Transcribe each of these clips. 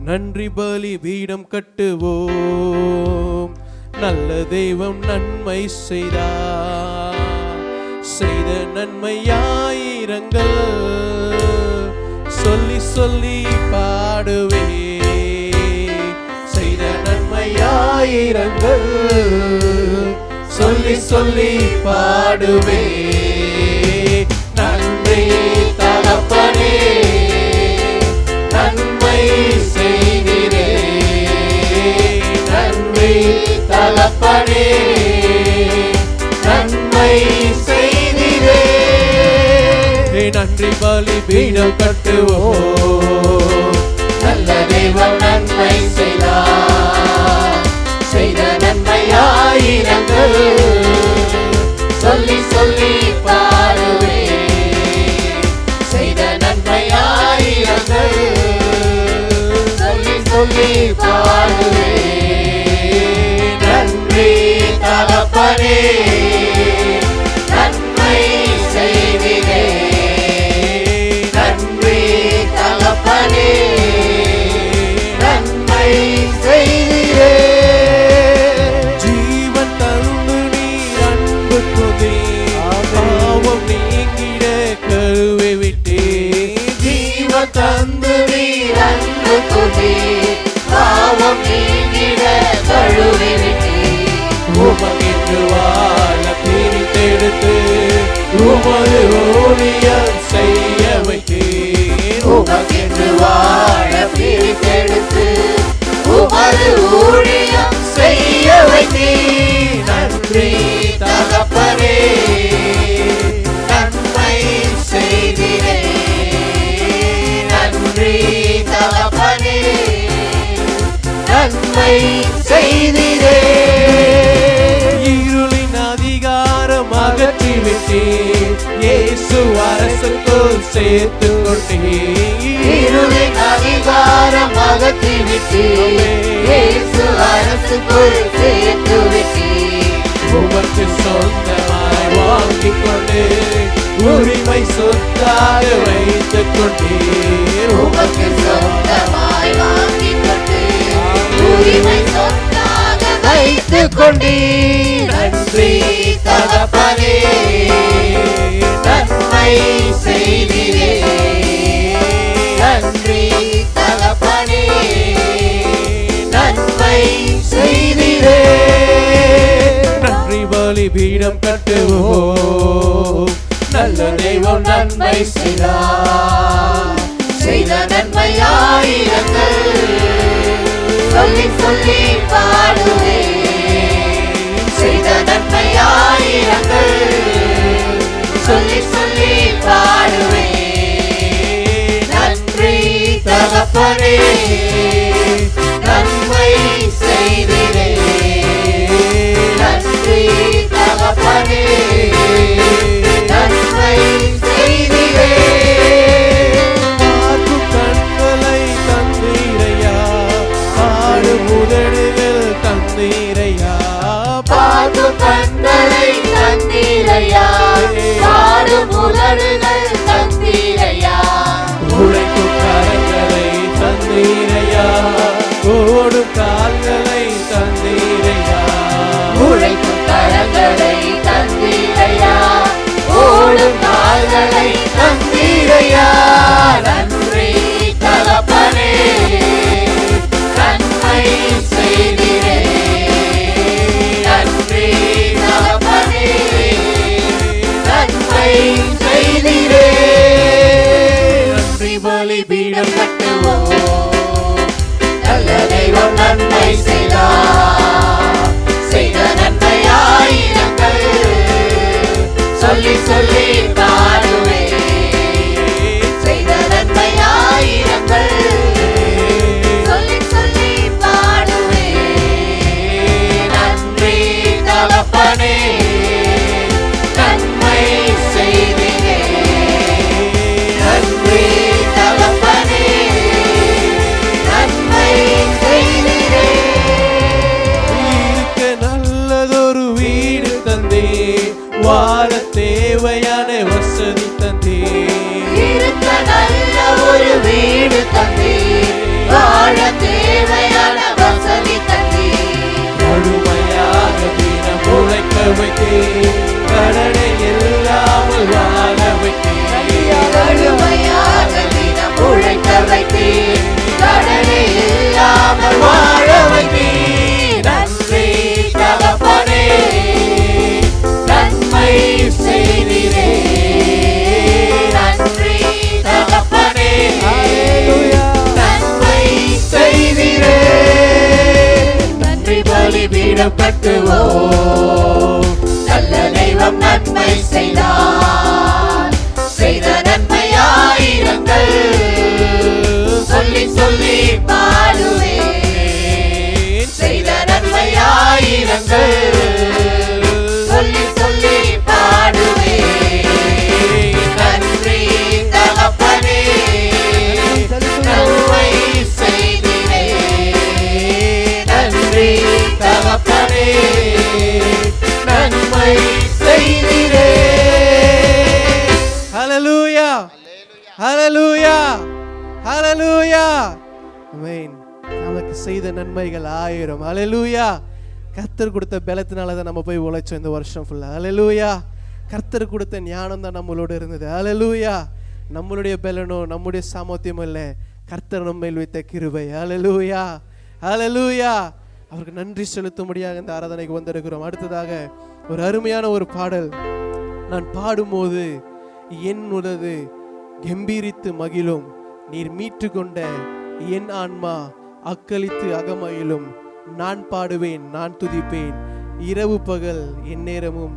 நன்றி பலி பீடம் கட்டுவோம். நல்ல தெய்வம் நன்மை செய்தார். செய்த நன்மை ஆயிரங்கள் சொல்லி சொல்லி பாடுவே. செய்த நன்மை ஆயிரங்கள் சொல்லி சொல்லி பாடுவே. நன்றி தகப்பனே, நன்மை செய்திரே. நன்றி தகப்பனே, நன்மை செய்திரே. நன்றி பலி பீடம் கட்டுவோம். நல்ல தெய்வம் நன்மை செய்தார். செய்த நன்மை ஆயிரங்கள் சொல்லி சொல்லி பாடுவே. செய்த நன்மை ஆயிரங்கள் சொல்லி சொல்லி பாடுவே. நன்றி தகப்பனே, நன்மை செய்திரே. நன்றி தகப்பனே, நன்மை செய்திரே. ஜீவன் தந்து நீர் அன்பு கொண்டே, பாவம் நீங்கிட கழுவி விட்டே. ஜீவன் தந்து நீர் அன்பு கொண்டே, பாவம் நீங்கிட கழுவி விட்டே. உமக்கென்று வாழ பிரித்தெடுத்து உமது ஊழியம் செய்ய வைத்தேன். உமக்கென்று வாழ பிரித்தெடுத்து உமது ஊழியம் செய்ய வைத்தேன். நன்றி தகப்பனே, நன்மை செய்திரே. நன்றி தகப்பனே, நன்மை செய்திரே. இருளின் அதிகாரம் அகற்றிவிட்டேன். இயேசு அரசுக்குள் சேர்த்து கொண்டேன். இருளின் அதிகாரம் அகற்றிவிட்டேன். இயேசு அரசுக்குள் சேர்த்து விட்டேன். உமக்கு சொந்தமாய் வாங்கிக் கொண்டு உரிமை சொத்தாக வைத்துக் கொண்டேன். உமக்கு சொந்தமாய் வாங்கிக் கொண்டு உரிமை சொத்தாக வைத்துக் கொண்டேன். நன்றி தகப்பனே, நன்மை செய்திரே. நன்றி தகப்பனே, நன்மை செய்திரே. நன்றி பலி பீடம் கட்டுவோம். நல்ல தெய்வம் நன்மை செய்தார். செய்த நன்மை ஆயிரங்கள் சொல்லி சொல்லி பாடுவே. செய்த நன்மை ஆயிரங்கள் சொல்லி சொல்லி பாடுவே. நன்றி தகப்பனே, நன்மை செய்திரே. நன்றி தகப்பனே, நன்மை செய்திரே. பார்க்கும் கண்களை தந்தீரையா, பாடும் உதடுகள் தந்தீரையா. பார்க்கும் கண்களை தந்தீரையா, பாடும் உதடுகள் தந்தீரையா. உழைக்கும் கரங்களை தந்தீரையா, ஓடும் கால்களை தந்தீரையா. உழைக்கும் கரங்களை தந்தீரையா, ஓடும் கால்களை தந்தீரையா. நன்றி தகப்பனே, நன்மை செய்திரே. நன்றி தகப்பனே, நன்மை செய்திரே. நன்றி பலி பீடம் கட்டுவோம். நல்ல தெய்வம் நன்மை செய்தார். செய்த நன்மை ஆயிரங்கள் சொல்லி சொல்லி பாடுவே. செய்த நன்மை ஆயிரங்கள் சொல்லி சொல்லி பாடுவே. நன்றி தகப்பனே, நன்மை செய்திரே. நன்றி தகப்பனே, நன்மை செய்திரே. பலிபீடம் கட்டுவோம். நல்ல தெய்வம் நன்மை செய்தார், செய்த நன்மை ஆயிரங்கள். சொல்லி சொல்லி பாடுவேன், செய்த நன்மை ஆயிரங்கள். சொல்லி சொல்லி பாடுவேன். நன்றி தகப்பனே, நன்மை செய்திரே. நன்றி தகப்பனே, நன்மை செய்திரே. ஹல்லேலூயா, ஹல்லேலூயா, ஹல்லேலூயா. ஆமென். நமக்கு செய்த நன்மைகள் 1000. ஹல்லேலூயா. கர்த்தர் கொடுத்த பலத்தினால தான் நம்ம போய் உழைச்சோம் இந்த வருஷம் ஃபுல்லா. ஹல்லேலூயா. கர்த்தர் கொடுத்த ஞானம் தான் நம்மளோட இருந்தது. ஹல்லேலூயா. நம்மளுடைய பலனோ நம்முடைய சாமர்த்தியம் இல்லை, கர்த்தர் நம்மையில் வைத்த கிருபை. ஹல்லேலூயா, ஹல்லேலூயா. அவருக்கு நன்றி செலுத்தும்படியாக இந்த ஆராதனைக்கு வந்திருக்கிறோம். அடுத்ததாக ஒரு அருமையான ஒரு பாடல். நான் பாடும்போது என் உதடு கம்பீரித்து மகிழும், நீர் மீட்டு கொண்ட என் ஆன்மா அக்களித்து அகமகிழும். நான் பாடுவேன், நான் துதிப்பேன், இரவு பகல் என் நேரமும்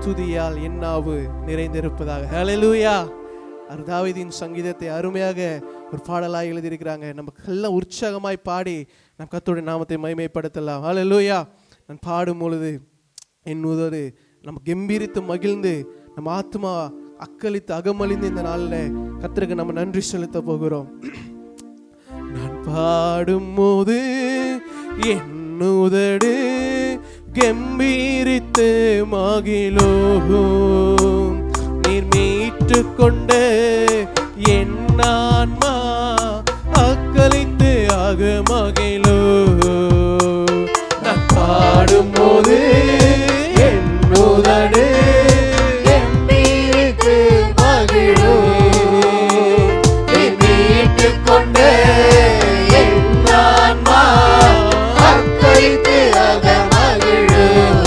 துதியால் என் நாவு நிறைந்திருப்பதாக. ஹல்லேலூயா. தாவீதின் சங்கீதத்தை அருமையாக ஒரு பாடலாக எழுதியிருக்கிறாங்க. நமக்கு எல்லாம் உற்சாகமாய் பாடி நம் கர்த்தருடைய நாமத்தை மகிமைப்படுத்தலாம். ஹல்லேலூயா. நான் பாடும் பொழுது என் உதடு நம்ம கம்பீரித்து மகிழ்ந்து நம்ம ஆத்மா அக்களித்து அகமழிந்து இந்த நாளில் கர்த்தருக்கு நம்ம நன்றி செலுத்த போகிறோம். நான் பாடும் போது என் உதடு கம்பீரித்து மகிழும், நீர் மீட்டு கொண்ட என் ஆன்மா அக்களித்து அகமகிழும். நான் பாடும் போது என் உதடு கம்பீரித்து மகிழும், நீர் மீட்டு கொண்ட என் ஆன்மா அக்களித்து அகமகிழும்.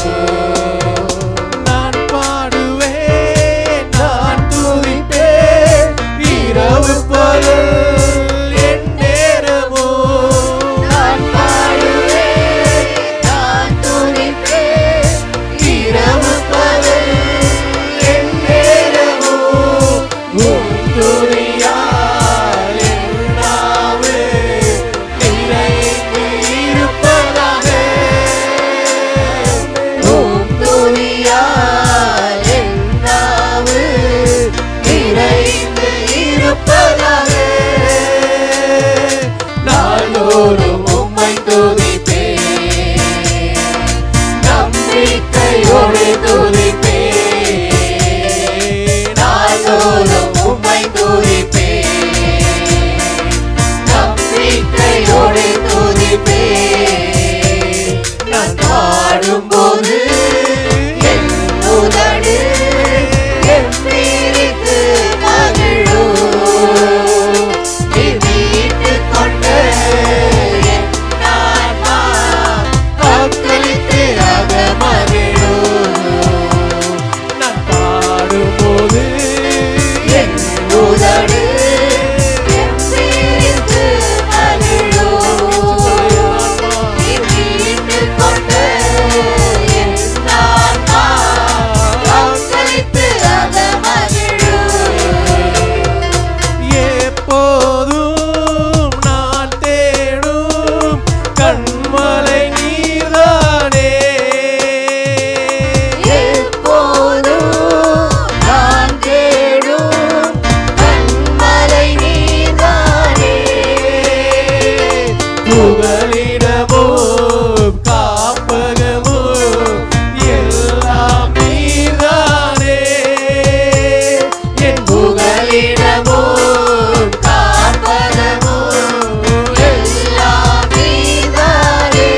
நான் பாடுவேன், நான் துதிப்பேன், இரவு பகல் என் நேரமும். நான் பாடுவேன், நான் துதிப்பேன், இரவு பகல் என் நேரமும். உம் துதியால் என் நாவு நிறைந்து இருப்பதாக. உம் துதியால் என் நாவு நிறைந்து இருப்பதாக. நாள்தோறும் உம்மை துதிப்பேன், நம்பிக்கையோடு துதிப்பேன். நாள்தோறும் உம்மை துதிப்பேன், நம்பிக்கையோடு துதிப்பேன். நான் பாடும்போது என் உதடு கம்பீரித்து மகிழும், நீர் மீட்டு கொண்ட என் ஆன்மா அக்களித்து அகமகிழும். நான் பாடும்போது என் உதடு கம்பீரித்து மகிழும், நீர் மீட்டு கொண்ட என் ஆன்மா அக்களித்து அகமகிழும். எப்போதும் நான் தேடும் கண்மலை நீர்தானே. எப்போதும் நான் தேடும் கண்மலை நீர்தானே. புகலிடமோ காப்பகமோ எல்லாம் நீர்தானே. என் புகலிடமோ காப்பகமோ எல்லாம் நீர்தானே.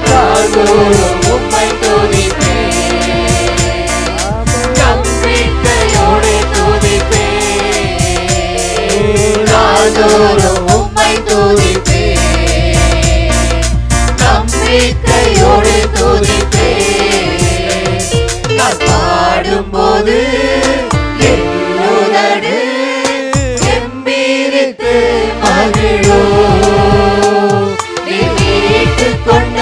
நாள்தோறும் உம்மை துதிப்பேன், நம்பிக்கையோடு துதிப்பேன். நாள்தோறும் உம்மை துதிப்பேன், நம்பிக்கையோடு துதிப்பேன். நான் பாடும்போது என் உதடு கம்பீரித்து மகிழும், நீர் மீட்டு கொண்ட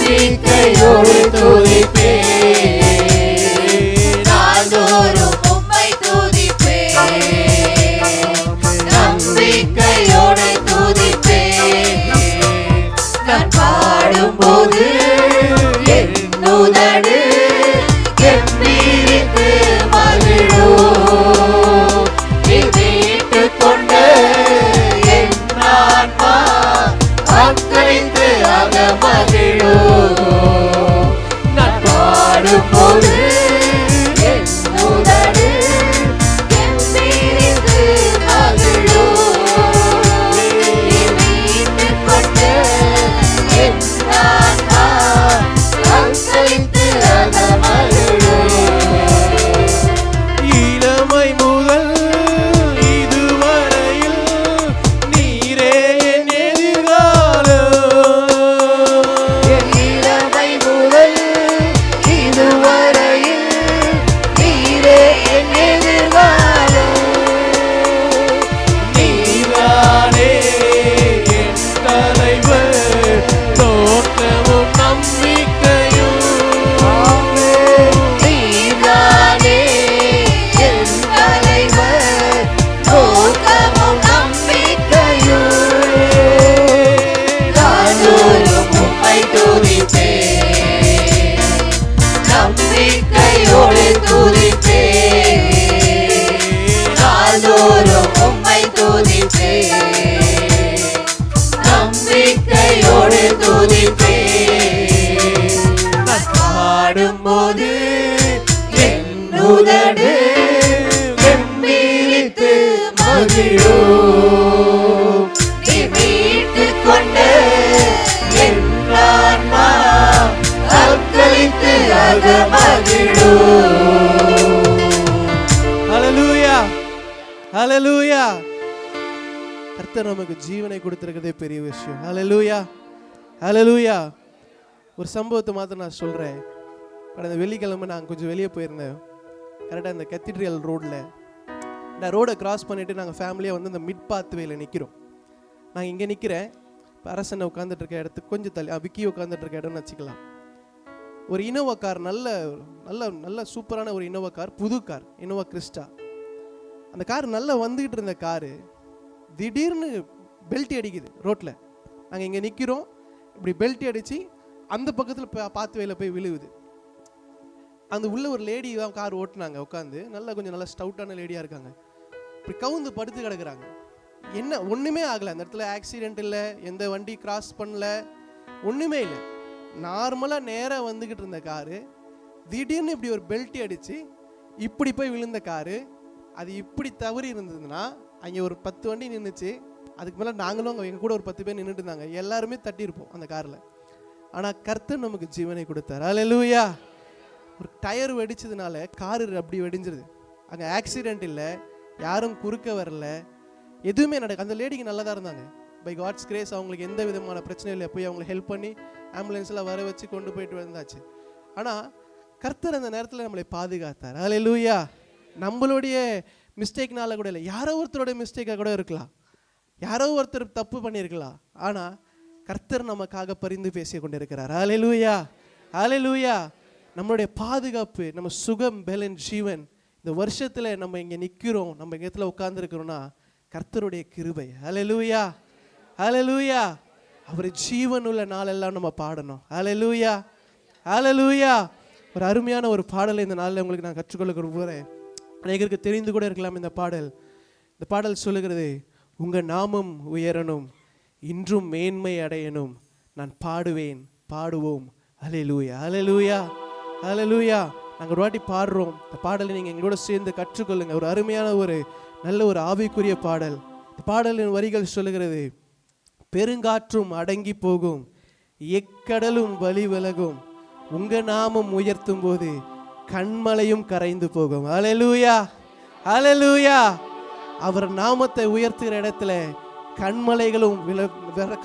நம்பிக்கையோடு துதிப்பேன், நாள்தோறும் உம்மை துதிப்பேன், நம்பிக்கையோடு துதிப்பேன். நான் பாடும்போது என் உதடு கெம்பீரித்து மகிழும், நீ மீட்டுக் கொண்ட என் ஆன்மா அக்களித்து அகமகிழும். நான் பாடும்போது என் உதடு கெம்பீரித்து மகிழும், நீ மீட்டுக் கொண்ட என் ஆன்மா அக்களித்து அகமகிழும். இளமை முதல் இதுவரையில் நீரே என் எதிர்காலம். இளமை முதல் இதுவரையில் நீரே என் எதிர்காலம். நீரானே என் தலைவர், தோற்றமும் நம்பிக்கையும். நீதானே என் தலைவர், நோக்கமும் நம்பிக்கையும். நாள்தோறும் உம்மை துதிப்பேன், நம்பிக்கையோடு துதிப்பேன், நாள்தோறும் உம்மை துதிப்பேன், நம்பிக்கையோடு துதிப்பேன். நான் பாடும்போது என் உதடு கெம்பீரித்து மகிழும், நீ மீட்டுக் கொண்ட என் ஆன்மா அக்களித்து அகமகிழும். ஹல்லேலூயா, ஹல்லேலூயா. கர்த்தர் நமக்கு ஜீவனை கொடுத்திருக்கிறதே பெரிய விஷயம். ஹல்லேலூயா, ஹல்லேலூயா. ஒரு சம்பவத்தை மாத்திரம் நான் சொல்றேன். கடந்த வெள்ளிக்கிழமை நான் கொஞ்சம் வெளியே போயிருந்தேன். கரெக்டாக இந்த கத்தீட்ரல் ரோடில் நான் ரோடை கிராஸ் பண்ணிவிட்டு நாங்கள் ஃபேமிலியாக வந்து இந்த மிட் பாத்வேயில் நிற்கிறோம். நான் இங்கே நிற்கிறேன். இப்போ அரசனை உட்காந்துட்டு இருக்க இடத்துக்கு கொஞ்சம் தள்ளி விக்கி உட்காந்துட்டு இருக்க இடம்னு வச்சுக்கலாம். ஒரு இனோவா கார், நல்ல நல்ல நல்ல சூப்பரான ஒரு இனோவா கார், புது கார், இனோவா கிறிஸ்டா. அந்த கார் நல்லா வந்துக்கிட்டு இருந்த காரு திடீர்னு பெல்ட் அடிக்குது ரோட்டில். நாங்கள் இங்கே நிற்கிறோம், இப்படி பெல்ட் அடித்து அந்த பக்கத்தில் பாத்வேயில் போய் விழுவுது. அந்த உள்ள ஒரு லேடி தான் கார் ஓட்டுனாங்க, உட்காந்து கொஞ்சம் நல்லா ஸ்டவுட்டான லேடியாக இருக்காங்க. இப்படி கவுந்து படுத்து கிடக்குறாங்க. என்ன ஒன்றுமே ஆகலை அந்த இடத்துல, ஆக்சிடென்ட் இல்லை, எந்த வண்டி கிராஸ் பண்ணல, ஒன்றுமே இல்லை. நார்மலாக நேராக வந்துக்கிட்டு இருந்த காரு திடீர்னு இப்படி ஒரு பெல்ட் அடித்து இப்படி போய் விழுந்த காரு. அது இப்படி தவறி இருந்ததுன்னா அங்கே ஒரு 10 வண்டி நின்றுச்சு. அதுக்கு மேலே நாங்களும் அங்கே எங்கள் கூட ஒரு 10 பேர் நின்றுட்டு இருந்தாங்க. எல்லாருமே தட்டியிருப்போம் அந்த காரில். ஆனால் கர்த்தர் நமக்கு ஜீவனை கொடுத்தார். ஹல்லேலூயா. ஒரு டயர் வெடிச்சதுனால காரு அப்படி வெடிஞ்சிருது. அங்கே ஆக்சிடென்ட் இல்லை, யாரும் குறுக்க வரல, எதுவுமே நடக்க. அந்த லேடிக்கு நல்லா தான் இருந்தாங்க. பை காட்ஸ் கிரேஸ் அவங்களுக்கு எந்த விதமான பிரச்சனையும் இல்லை. போய் அவங்களை ஹெல்ப் பண்ணி ஆம்புலன்ஸில் வர வச்சு கொண்டு போயிட்டு வந்தாச்சு. ஆனால் கர்த்தர் அந்த நேரத்தில் நம்மளை பாதுகாத்தார். ஹல்லேலூயா. நம்மளுடைய மிஸ்டேக்னால கூட இல்லை, யாரோ ஒருத்தருடைய மிஸ்டேக்காக கூட இருக்கலாம், யாரோ ஒருத்தர் தப்பு பண்ணியிருக்கலாம். ஆனால் கர்த்தர் நமக்காக பரிந்து பேசி கொண்டிருக்கிறார். ஹல்லேலூயா, ஹல்லேலூயா. நம்மளுடைய பாதுகாப்பு, நம்ம சுகம், பலன், ஜீவன், இந்த வருஷத்தில் நம்ம இங்கே நிற்கிறோம், நம்ம இங்கே இடத்துல உட்கார்ந்துருக்கிறோம்னா கர்த்தருடைய கிருபை. ஹல்லேலூயா, ஹல்லேலூயா. அவர் ஜீவனுள்ள நாளெல்லாம் நம்ம பாடணும். ஹல்லேலூயா, ஹல்லேலூயா. ஒரு அருமையான ஒரு பாடலை இந்த நாளில் உங்களுக்கு நான் கற்றுக்கொள்ள விரும்புகிறேன். அநேகருக்கு தெரிந்து கூட இருக்கலாம் இந்த பாடல். இந்த பாடல் சொல்லுகிறது, உங்கள் நாமம் உயரணும், இன்றும் மேன்மை அடையணும், நான் பாடுவேன், பாடுவோம். ஹல்லேலூயா, ஹல்லேலூயா, ஹல்லேலூயா. நாங்கள் ஒரு வாட்டி பாடுறோம். இந்த பாடலை நீங்கள் எங்களோட சேர்ந்து கற்றுக்கொள்ளுங்க. ஒரு அருமையான ஒரு நல்ல ஒரு ஆவிக்குரிய பாடல். இந்த பாடலின் வரிகள் சொல்லுகிறது, பெருங்காற்றும் அடங்கி போகும், எக்கடலும் வழி விலகும், உங்க நாமம் உயர்த்தும் போது கண்மலையும் கரைந்து போகும். ஹல்லேலூயா, ஹல்லேலூயா. அவர் நாமத்தை உயர்த்துகிற இடத்துல கண்மலைகளும்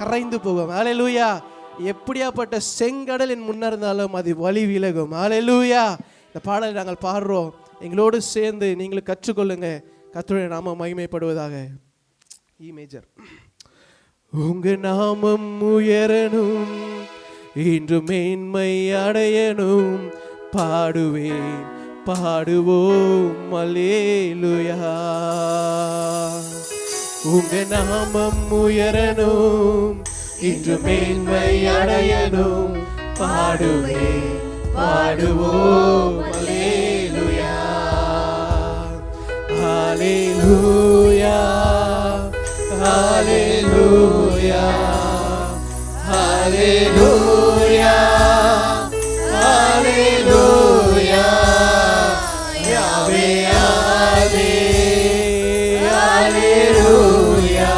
கரைந்து போகும். ஹல்லேலூயா. எப்படியாப்பட்ட செங்கடலின் முன்னர் இருந்தாலும் அது வழி விலகும். ஹல்லேலூயா. இந்த பாடலை நாங்கள் பாடுறோம், எங்களோடு சேர்ந்து நீங்களும் கற்றுக்கொள்ளுங்க. கர்த்தருடைய நாமம் மகிமைப்படுவதாக. இ மேஜர். உங்க நாமம் உயரணும், இன்று மேன்மை அடையணும். பாடுவேன் பாடுவோம் அல்லேலூயா. உங்க நாமம் உயரணும், இன்று மேன்மை அடையணும். பாடுவேன் பாடுவோம் அல்லேலூயா. ஹalleluya ஹalleluya ஹalleluya ஹalleluya. யாவே யாவே ஹalleluya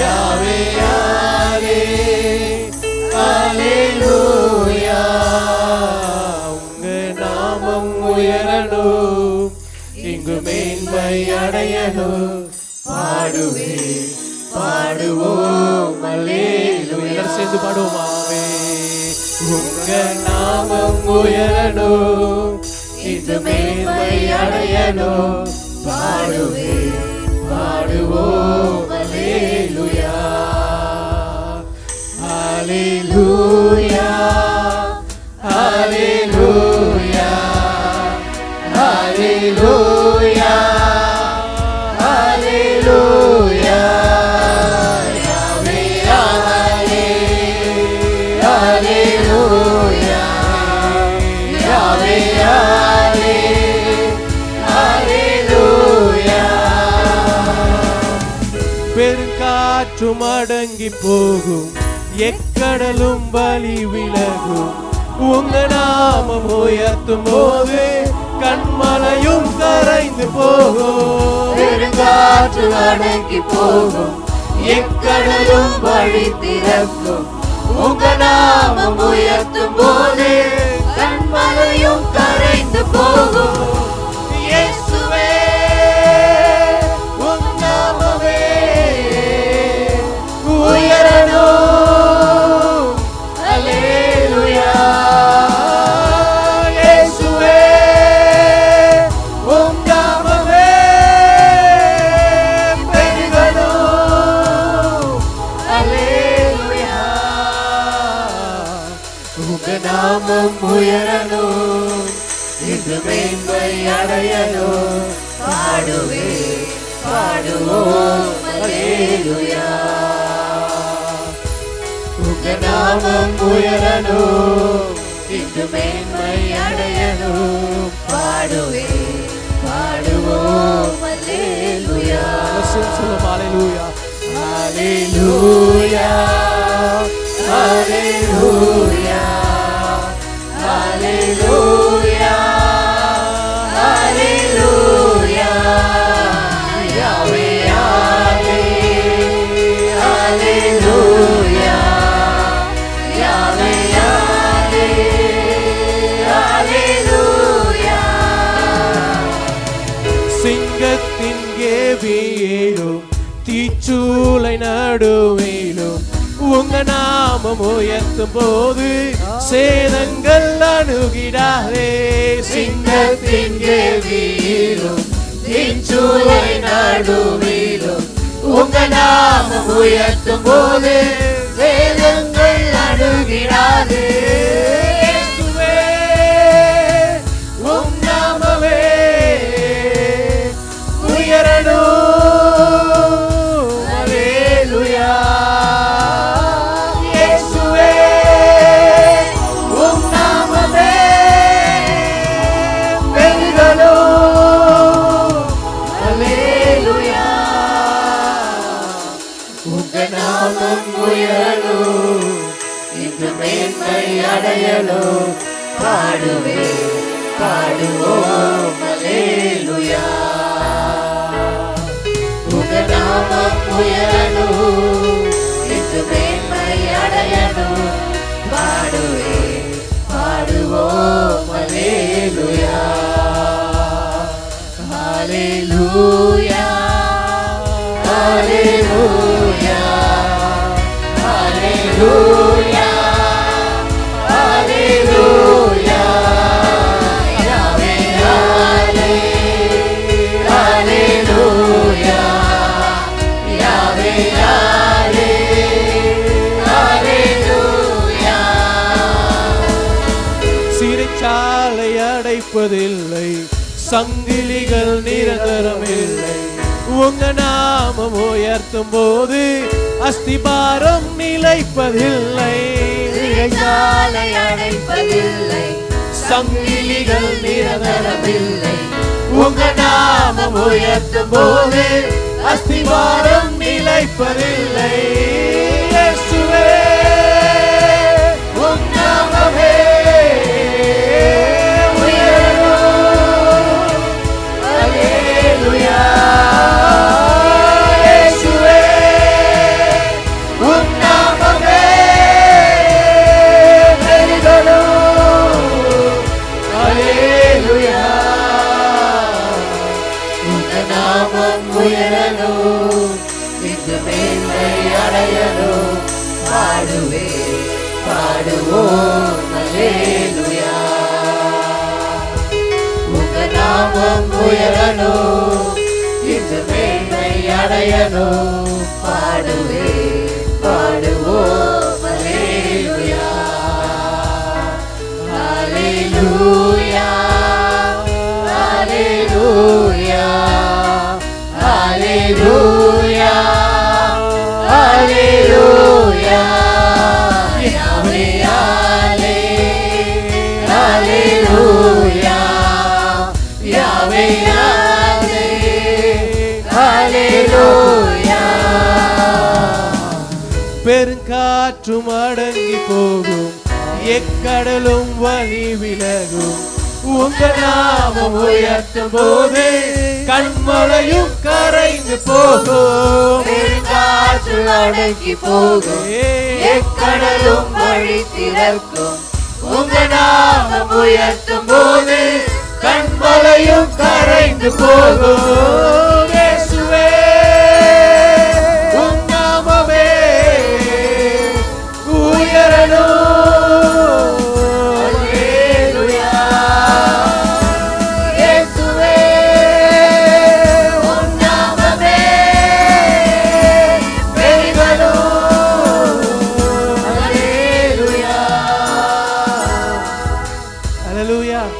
யாவே யாவே ஹalleluya. உங்க நாமம் உயரணும், இங்கு மேன்மை அடையணும். பாடுவேன் பாடுவோம் அல்லேலூயா. சேர்ந்து பாடுவோமாவே. உங்க நாமம் உயரணும், இங்கு மேன்மை அடையணும். பாடுவேன் பாடுவோம் அல்லேலூயா. ஹalleluya ஹalleluya ஹalleluya ஹalleluya. யாவே யாவே ஹalleluya யாவே யாவே ஹalleluya. பெருங்காற்றும் அடங்கி போகும், எக்கடலும் வழி விலகும். உங்க நாமம் உயர்த்தும் போது கண்மலையும் கரைந்து போகும். பெருங்காற்று அடங்கி போகும், எக்கடலும் வழி திறக்கும். உங்க நாமம் உயர்த்தும் போது கண்மலையும் கரைந்து போகும். இயேசுவே உம் நாமமே உயரணும். அல்லேலூயா. இயேசுவே உம் நாமமே பெருகணும். அல்லேலூயா. உங்க நாமம் உயரணும், இன்று மேன்மை அடையணும். பாடுவேன் பாடுவோம் அல்லேலூயா. உங்க நாமம் உயரணும், இன்று மேன்மை அடையணும். பாடுவேன் பாடுவோம் அல்லேலூயா. சொல்லும் ஹalleluya ஹalleluya ஹalleluya ஹalleluya ஹalleluya. யாவே யாவே ஹalleluya யாவே யாவே ஹalleluya. சிங்கத்தின் கேபியிலும் தீச்சூளை நடுவிலும் உங்க நாமம் உயர்த்தும் போது சேதங்கள் அணுகிடாதே. சிங்கத்தின் கேபியிலும் தீச்சூளை நடுவிலும் உங்க நாமம் உயர்த்தும் போது வேதங்கள் அணுகிடாது. இயேசுவே உம் நாமமே உயரணும். அல்லேலூயா. இயேசுவே உம் நாமமே பெருகணும். அல்லேலூயா. உங்க நாமம் உயரணும், இன்று மேன்மை அடையணும். பாடுவேன் பாடுவோம் அல்லேலூயா. உங்க நாமம் உயரணும், இன்று மேன்மை அடையணும். பாடுவேன் பாடுவோம் அல்லேலூயா. ஹalleluya ஹalleluya ஹalleluya ஹalleluya. யாவே யாவே ஹalleluya யாவே யாவே சிறைச்சாலை அடைப்பதில்லை, சங்கிலிகள் நிரந்தரம் இல்லை. உங்க நாமம் உயர்த்தும் போது அஸ்திபாரம் நிலைப்பதில்லை, சிறைச்சாலை அடைப்பதில்லை, சங்கிலிகள் நிரந்தரமில்லை. உங்க நாமம் உயர்த்தும் போது அஸ்திபாரம் நிலைப்பதில்லை. இயேசுவே உம் நாமமே உயரும். அல்லேலூயா. இயேசுவே உம் நாமமே பெரிதலும். அல்லேலூயா. உங்க நாமம் உயரணும், இன்று மேன்மை அடையணும். பாடுவே பாடுவோம் அல்லேலூயா. உங்க நாமம் உயரணும், இன்று மேன்மை அடையணும். பாடுவே பாடுவோம் அல்லேலூயா. அல்லேலூயா அல்லேலூயா அல்லேலூயா அல்லேலூயா. யாவே அல்லேலூயா யாவே அல்லேலூயா. பெருங்காற்றும் அடங்கி போகும், எக்கடலும் வழி விலகும். உங்க நாமம் உயர்த்தும் போது கண்மலையும் கரைந்து போகும். பெருங்காற்று அடங்கி போகும், எக்கடலும் வழி திறக்கும். உங்க நாமம் உயர்த்தும் போது கண்மலையும் கரைந்து போகும்.